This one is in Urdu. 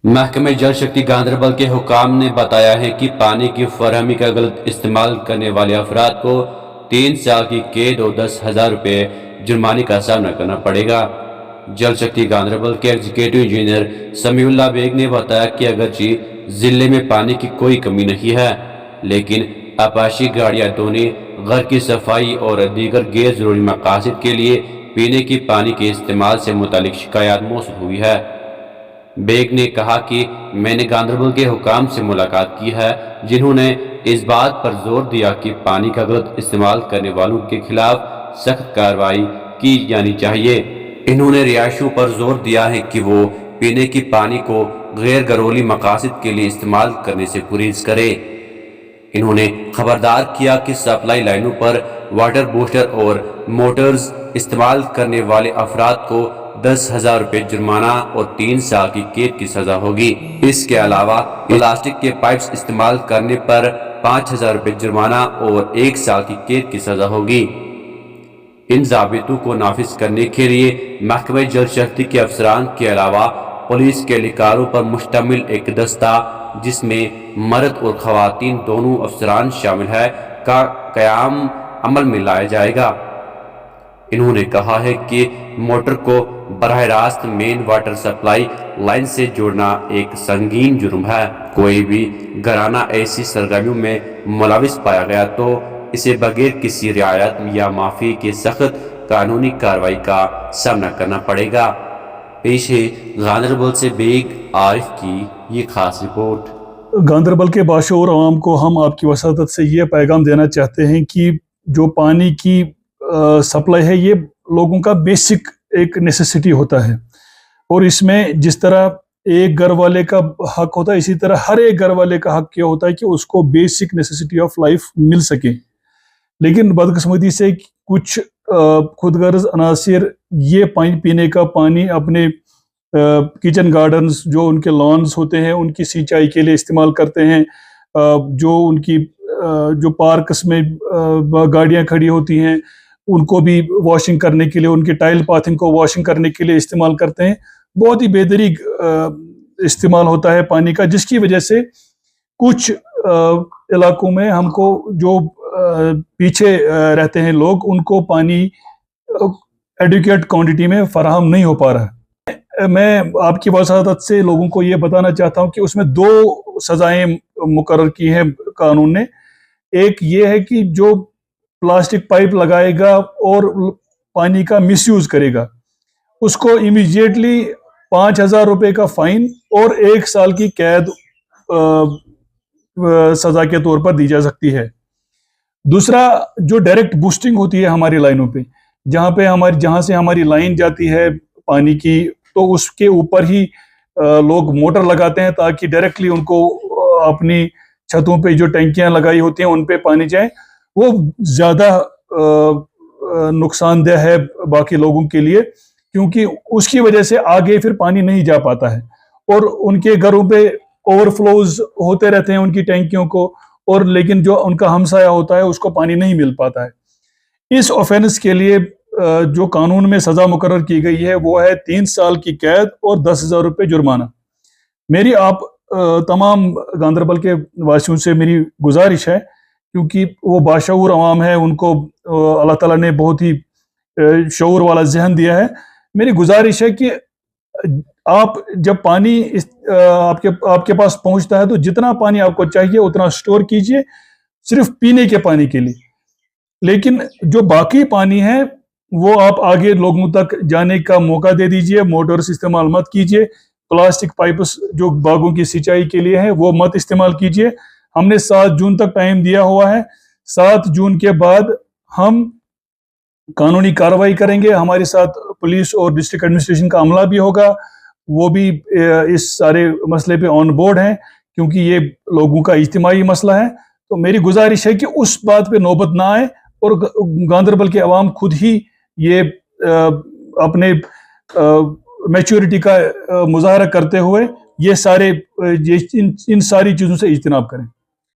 محکمہ جل شکتی گاندربل کے حکام نے بتایا ہے کہ پانی کی فراہمی کا غلط استعمال کرنے والے افراد کو 3 سال کی قید اور 10,000 روپے جرمانے کا سامنا کرنا پڑے گا۔ جل شکتی گاندربل کے ایگزیکٹو انجینئر سمیع اللہ بیگ نے بتایا کہ اگرچہ ضلع میں پانی کی کوئی کمی نہیں ہے، لیکن آبپاشی گاڑیاں دھونے، گھر کی صفائی اور دیگر غیر ضروری مقاصد کے لیے پینے کے پانی کے استعمال سے متعلق شکایات موصول ہوئی ہے۔ بیگ نے کہا کہ میں نے گاندربل کے حکام سے ملاقات کی ہے، جنہوں نے اس بات پر زور دیا کہ پانی کا غلط استعمال کرنے والوں کے خلاف سخت کارروائی کی جانی چاہیے۔ انہوں نے رہائشیوں پر زور دیا ہے کہ وہ پینے کے پانی کو غیر گھریلو مقاصد کے لیے استعمال کرنے سے پرہیز کریں۔ انہوں نے خبردار کیا کہ سپلائی لائنوں پر واٹر بوسٹر اور موٹرز استعمال کرنے والے افراد کو 10,000 روپے جرمانہ اور 3 سال کی قید کی سزا ہوگی۔ اس کے علاوہ پلاسٹک کے پائپس استعمال کرنے پر 5,000 روپے جرمانہ اور 1 سال کی قید کی سزا ہوگی۔ ان ضابطوں کو نافذ کرنے کے لیے محکمہ جل شکتی کے افسران کے علاوہ پولیس کے اہلکاروں پر مشتمل ایک دستہ، جس میں مرد اور خواتین دونوں افسران شامل ہیں، کا قیام عمل میں لایا جائے گا۔ انہوں نے کہا ہے کہ موٹر کو براہ راست مین واٹر سپلائی لائن سے جوڑنا ایک سنگین جرم ہے۔ کوئی بھی گھرانہ ایسی سرگرمیوں میں ملوث پایا گیا تو اسے بغیر کسی رعایت یا معافی کے سخت قانونی کارروائی کا سامنا کرنا پڑے گا۔ پیش ہے گاندربل سے بیگ عارف کی یہ خاص رپورٹ۔ گاندربل کے باشعور عوام کو ہم آپ کی وساطت سے یہ پیغام دینا چاہتے ہیں کہ جو پانی کی سپلائی ہے، یہ لوگوں کا بیسک ایک نیسیسٹی ہوتا ہے، اور اس میں جس طرح ایک گھر والے کا حق ہوتا ہے، اسی طرح ہر ایک گھر والے کا حق یہ ہوتا ہے کہ اس کو بیسک نیسیسٹی آف لائف مل سکے۔ لیکن بدقسمتی سے کچھ خود غرض عناصر یہ پانی پینے کا پانی اپنے کچن گارڈنز، جو ان کے لانز ہوتے ہیں، ان کی سینچائی کے لیے استعمال کرتے ہیں، جو ان کی جو پارکس میں گاڑیاں کھڑی ہوتی ہیں ان کو بھی واشنگ کرنے کے لیے، ان کی ٹائل پاتھنگ کو واشنگ کرنے کے لیے استعمال کرتے ہیں۔ بہت ہی بہترین استعمال ہوتا ہے پانی کا، جس کی وجہ سے کچھ علاقوں میں ہم کو جو پیچھے رہتے ہیں لوگ، ان کو پانی ایڈیکویٹ کوانٹٹی میں فراہم نہیں ہو پا رہا ہے۔ میں آپ کی وساطت سے لوگوں کو یہ بتانا چاہتا ہوں کہ اس میں 2 سزائیں مقرر کی ہیں قانون نے۔ ایک یہ ہے کہ جو پلاسٹک پائپ لگائے گا اور پانی کا مس یوز کرے گا، اس کو امیڈیٹلی 5,000 روپے کا فائن اور 1 سال کی قید سزا کے طور پر دی جا سکتی ہے۔ دوسرا، جو ڈائریکٹ بوسٹنگ ہوتی ہے ہماری لائنوں پہ، جہاں سے ہماری لائن جاتی ہے پانی کی، تو اس کے اوپر ہی لوگ موٹر لگاتے ہیں تاکہ ڈائریکٹلی ان کو اپنی چھتوں پہ جو ٹینکیاں لگائی ہوتی ہیں ان پہ پانی جائے۔ وہ زیادہ نقصان دہ ہے باقی لوگوں کے لیے، کیونکہ اس کی وجہ سے آگے پھر پانی نہیں جا پاتا ہے، اور ان کے گھروں پہ اوور فلوز ہوتے رہتے ہیں ان کی ٹینکیوں کو، اور لیکن جو ان کا ہمسایہ ہوتا ہے اس کو پانی نہیں مل پاتا ہے۔ اس آفینس کے لیے جو قانون میں سزا مقرر کی گئی ہے وہ ہے 3 سال کی قید اور 10,000 روپے جرمانہ۔ میری آپ تمام گاندربل کے واسیوں سے میری گزارش ہے، کیونکہ وہ باشعور عوام ہے، ان کو اللہ تعالیٰ نے بہت ہی شعور والا ذہن دیا ہے۔ میری گزارش ہے کہ آپ جب پانی آپ کے پاس پہنچتا ہے تو جتنا پانی آپ کو چاہیے اتنا سٹور کیجئے، صرف پینے کے پانی کے لیے۔ لیکن جو باقی پانی ہے وہ آپ آگے لوگوں تک جانے کا موقع دے دیجئے، موٹرز استعمال مت کیجئے، پلاسٹک پائپس جو باغوں کی سینچائی کے لیے ہیں وہ مت استعمال کیجئے۔ ہم نے 7 جون تک ٹائم دیا ہوا ہے۔ 7 جون کے بعد ہم قانونی کارروائی کریں گے، ہمارے ساتھ پولیس اور ڈسٹرکٹ ایڈمنسٹریشن کا عملہ بھی ہوگا، وہ بھی اس سارے مسئلے پہ آن بورڈ ہیں، کیونکہ یہ لوگوں کا اجتماعی مسئلہ ہے۔ تو میری گزارش ہے کہ اس بات پہ نوبت نہ آئے، اور گاندربل کے عوام خود ہی یہ اپنے میچورٹی کا مظاہرہ کرتے ہوئے ان ساری چیزوں سے اجتناب کریں۔